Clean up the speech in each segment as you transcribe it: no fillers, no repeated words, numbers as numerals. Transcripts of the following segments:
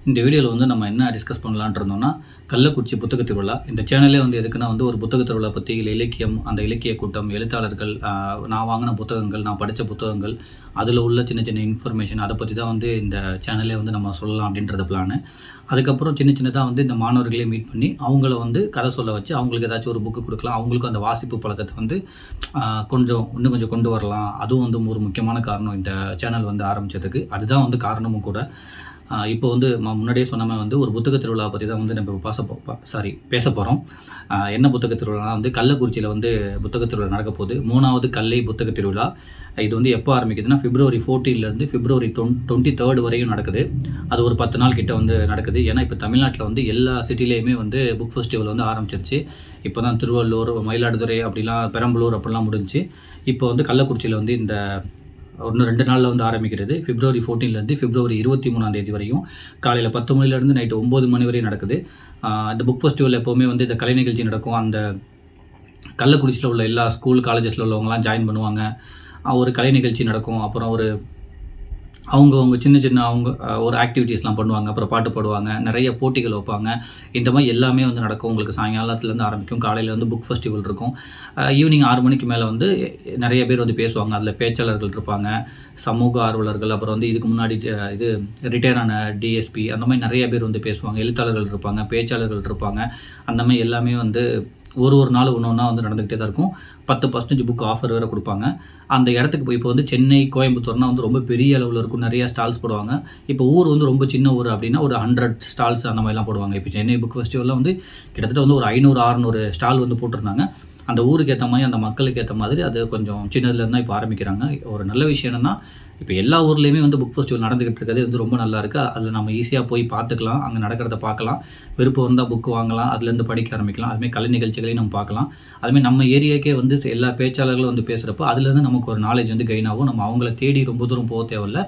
இந்த வீடியோவில் வந்து நம்ம என்ன டிஸ்கஸ் பண்ணலான்ட்டு இருந்தோம்னா, கள்ளக்குறிச்சி புத்தக திருவிழா. இந்த சேனலே வந்து எதுக்குன்னா வந்து ஒரு புத்தக திருவிழா பற்றி, இல்லை இலக்கியம், அந்த இலக்கிய கூட்டம், எழுத்தாளர்கள், நான் வாங்கின புத்தகங்கள், நான் படித்த புத்தகங்கள், அதில் உள்ள சின்ன சின்ன இன்ஃபர்மேஷன், அதை பற்றி தான் வந்து இந்த சேனலே வந்து நம்ம சொல்லலாம் அப்படின்றது பிளானு. அதுக்கப்புறம் சின்ன சின்னதாக வந்து இந்த மாணவர்களே மீட் பண்ணி அவங்கள வந்து கதை சொல்ல வச்சு அவங்களுக்கு ஏதாச்சும் ஒரு புக்கு கொடுக்கலாம். அவங்களுக்கும் அந்த வாசிப்பு பழக்கத்தை வந்து இன்னும் கொஞ்சம் கொண்டு வரலாம். அதுவும் வந்து ஒரு முக்கியமான காரணம் இந்த சேனல் வந்து ஆரம்பித்ததுக்கு. அதுதான் வந்து காரணமும் கூட. இப்போ வந்து முன்னாடியே சொன்ன மாதிரி வந்து ஒரு புத்தக திருவிழா பற்றி தான் வந்து நம்ம பேச போகிறோம். என்ன புத்தக திருவிழானா வந்து கள்ளக்குறிச்சியில் வந்து புத்தக திருவிழா நடக்க போகுது. 3வது கல்லை புத்தக திருவிழா. இது வந்து எப்போ ஆரம்பிக்குதுன்னா February 14 February 23 வரையும் நடக்குது. அது ஒரு 10 நாள் கிட்ட வந்து நடக்குது. ஏன்னா இப்போ தமிழ்நாட்டில் வந்து எல்லா சிட்டிலேயுமே வந்து புக் ஃபெஸ்டிவல் வந்து ஆரம்பிச்சிருச்சு. இப்போ தான் திருவள்ளூர், மயிலாடுதுறை, அப்படிலாம் பெரம்பலூர் அப்படிலாம் முடிஞ்சு இப்போ வந்து கள்ளக்குறிச்சியில் வந்து இந்த 2 நாளில் வந்து ஆரம்பிக்கிறது. February 14 February 23 வரையும் காலையில் 10 மணிலேருந்து நைட்டு 9 மணி வரையும் நடக்குது. இந்த புக் ஃபெஸ்டிவல் எப்போவுமே வந்து இந்த கலை நிகழ்ச்சி நடக்கும். அந்த கள்ளக்குறிச்சியில் உள்ள எல்லா ஸ்கூல் காலேஜஸில் உள்ளவங்களாம் ஜாயின் பண்ணுவாங்க. ஒரு கலை நிகழ்ச்சி நடக்கும். அப்புறம் அவங்க சின்ன சின்ன ஒரு ஆக்டிவிட்டீஸ்லாம் பண்ணுவாங்க. அப்புறம் பாட்டு பாடுவாங்க, நிறைய போட்டிகள் வைப்பாங்க. இந்த மாதிரி எல்லாமே வந்து நடக்கும். உங்களுக்கு சாயங்காலத்துலேருந்து ஆரம்பிக்கும். காலையில் வந்து புக் ஃபெஸ்டிவல் இருக்கும். ஈவினிங் 6 மணிக்கு மேலே வந்து நிறைய பேர் வந்து பேசுவாங்க. அதில் பேச்சாளர்கள் இருப்பாங்க, சமூக ஆர்வலர்கள், அப்புறம் வந்து இதுக்கு முன்னாடி ரிட்டையர் ஆன டிஎஸ்பி, அந்த மாதிரி நிறைய பேர் வந்து பேசுவாங்க. எழுத்தாளர்கள் இருப்பாங்க, பேச்சாளர்கள் இருப்பாங்க. அந்த மாதிரி எல்லாமே வந்து ஒரு நாள் ஒன்றா வந்து நடந்துக்கிட்டே தான் இருக்கும். 10% புக் ஆஃபர் வேறு கொடுப்பாங்க. அந்த இடத்துக்கு இப்போ வந்து சென்னை, கோயம்புத்தூர்னா வந்து ரொம்ப பெரிய அளவில் இருக்கும். நிறையா ஸ்டால்ஸ் போடுவாங்க. இப்போ ஊர் வந்து ரொம்ப சின்ன ஊர் அப்படின்னா ஒரு 100 ஸ்டால்ஸ் அந்த மாதிரிலாம் போடுவாங்க. இப்போ சென்னை புக் ஃபெஸ்டிவலில் வந்து கிட்டத்தட்ட வந்து ஒரு 500-600 ஸ்டால் வந்து போட்டிருந்தாங்க. அந்த ஊருக்கு ஏற்ற மாதிரி, அந்த மக்களுக்கு ஏற்ற மாதிரி அது கொஞ்சம் சின்னதுலேருந்து தான் இப்போ ஆரம்பிக்கிறாங்க. ஒரு நல்ல விஷயம் என்னென்னா, இப்போ எல்லா ஊர்லேயுமே வந்து புக் ஃபெஸ்டிவல் நடந்துகிட்டு இருக்கிறது வந்து ரொம்ப நல்லா இருக்குது. அதில் நம்ம ஈஸியாக போய் பார்த்துக்கலாம், அங்கே நடக்கிறத பார்க்கலாம். விருப்பம் இருந்தால் புக்கு வாங்கலாம், அதுலேருந்து படிக்க ஆரம்பிக்கலாம். அதுமாதிரி கலை நிகழ்ச்சிகளையும் நம்ம பார்க்கலாம். அதுமாதிரி நம்ம ஏரியாக்கே வந்து எல்லா பேச்சாளர்களும் வந்து பேசுகிறப்போ அதுலேருந்து நமக்கு ஒரு நாலேஜ் வந்து கெயின் ஆகும். நம்ம அவங்கள தேடி ரொம்ப தூரம் போக தேவையில்ல.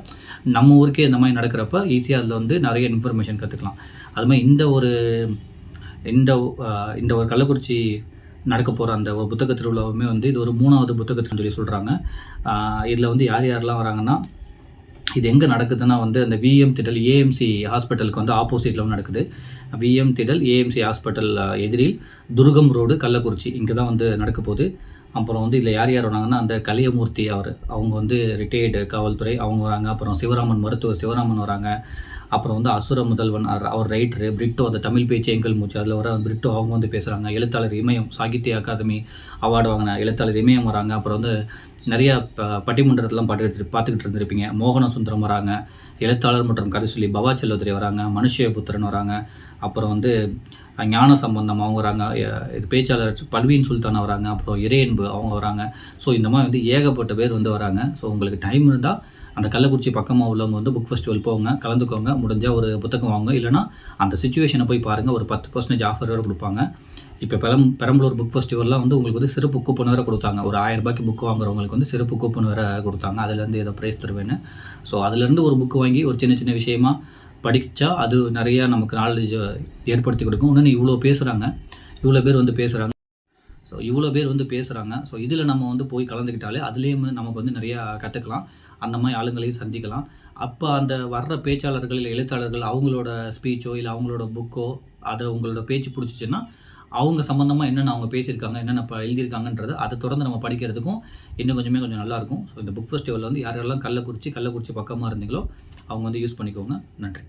நம்ம ஊருக்கே இந்த மாதிரி நடக்கிறப்ப ஈஸியாக அதில் வந்து நிறைய இன்ஃபர்மேஷன் கற்றுக்கலாம். அதுமாதிரி இந்த ஒரு கள்ளக்குறிச்சி நடக்க போகிற அந்த ஒரு புத்தக திருவிழாவுமே வந்து இது ஒரு 3வது புத்தக திருவிழா சொல்லி சொல்கிறாங்க. இதில் வந்து யாரெல்லாம் வராங்கன்னா, இது எங்கே நடக்குதுன்னா வந்து அந்த விஎம் திடல் ஏஎம்சி ஹாஸ்பிட்டலுக்கு வந்து ஆப்போசிட்டில் வந்து நடக்குது. விஎம் திடல் ஏஎம்சி ஹாஸ்பிட்டல் எதிரில் துர்கம் ரோடு, கள்ளக்குறிச்சி, இங்கே தான் வந்து நடக்க போகுது. அப்புறம் வந்து இதில் யார் வராங்கன்னா, அந்த கலியமூர்த்தி அவங்க வந்து ரிட்டையர்டு காவல்துறை, அவங்க வராங்க. அப்புறம் சிவராமன், மருத்துவர் சிவராமன் வராங்க. அப்புறம் வந்து அசுர முதல்வன், அவர் ரைட்டரு, பிரிட்டோ, அந்த தமிழ் பேச்சு எங்கள் மூச்சு, அதில் வர பிரிட்டோ, அவங்க வந்து பேசுகிறாங்க. எழுத்தாளர் இமயம், சாகித்ய அகாதமி அவார்டு வாங்கின எழுத்தாளர் இமயம் வராங்க. அப்புறம் வந்து நிறையா பட்டிமன்றத்தெலாம் பார்த்துக்கிட்டு இருந்திருப்பீங்க. மோகன சுந்தரம் வராங்க. எழுத்தாளர் மற்றும் கதை சொல்லி பவா செல்வதுரை வராங்க. மனுஷயபுத்திரன் வராங்க. அப்புறம் வந்து ஞான சம்பந்தம் அவங்க வராங்க. பேச்சாளர் பல்வீன் சுல்தான் வராங்க. அப்புறம் இறையன்பு அவங்க வராங்க. ஸோ இந்த மாதிரி வந்து ஏகப்பட்ட பேர் வந்து வராங்க. ஸோ உங்களுக்கு டைம் இருந்தால் அந்த கள்ளக்குறிச்சி பக்கமாக உள்ளவங்க வந்து புக் ஃபெஸ்டிவல் போங்க, கலந்துக்கோங்க. முடிஞ்சால் ஒரு புத்தகம் வாங்க, இல்லைனா அந்த சுச்சுவேஷனை போய் பாருங்கள். ஒரு 10% ஆஃபர் வேறு கொடுப்பாங்க. இப்போ பெரம்பலூர் புக் ஃபெஸ்டிவல்லாம் வந்து உங்களுக்கு வந்து சிறப்பு கூப்பன் வேறு கொடுத்தாங்க. ஒரு 1000 ரூபாய்க்கு புக்கு வாங்குறவங்களுக்கு வந்து சிறப்பு கூப்பன் வேறு கொடுத்தாங்க. அதுலேருந்து ஏதோ ப்ரைஸ் தருவேன்னு. ஸோ அதுலேருந்து ஒரு புக்கு வாங்கி ஒரு சின்ன சின்ன விஷயமா படித்தா அது நிறையா நமக்கு நாலேஜ் ஏற்படுத்தி கொடுக்கும். இன்னொன்று இவ்வளோ பேர் வந்து பேசுகிறாங்க. ஸோ இதில் நம்ம வந்து போய் கலந்துக்கிட்டாலே அதுலேயும் நமக்கு வந்து நிறையா கற்றுக்கலாம். அந்த மாதிரி ஆளுங்களையும் சந்திக்கலாம். அப்போ அந்த வர்ற பேச்சாளர்கள், இல்லை எழுத்தாளர்கள், அவங்களோட ஸ்பீச்சோ இல்லை அவங்களோட புக்கோ அதை உங்களோட பேச்சு பிடிச்சிச்சின்னா அவங்க சம்மந்தமாக என்னென்ன அவங்க பேசியிருக்காங்க, என்னென்ன எழுதியிருக்காங்கன்றது அதை தொடர்ந்து நம்ம படிக்கிறதுக்கும் இன்னும் கொஞ்சம் நல்லாயிருக்கும். ஸோ இந்த புக் ஃபெஸ்டிவலில் வந்து யாரெல்லாம் கள்ளக்குறிச்சி பக்கமாக இருந்தீங்களோ அவங்க வந்து யூஸ் பண்ணிக்கோங்க. நன்றி.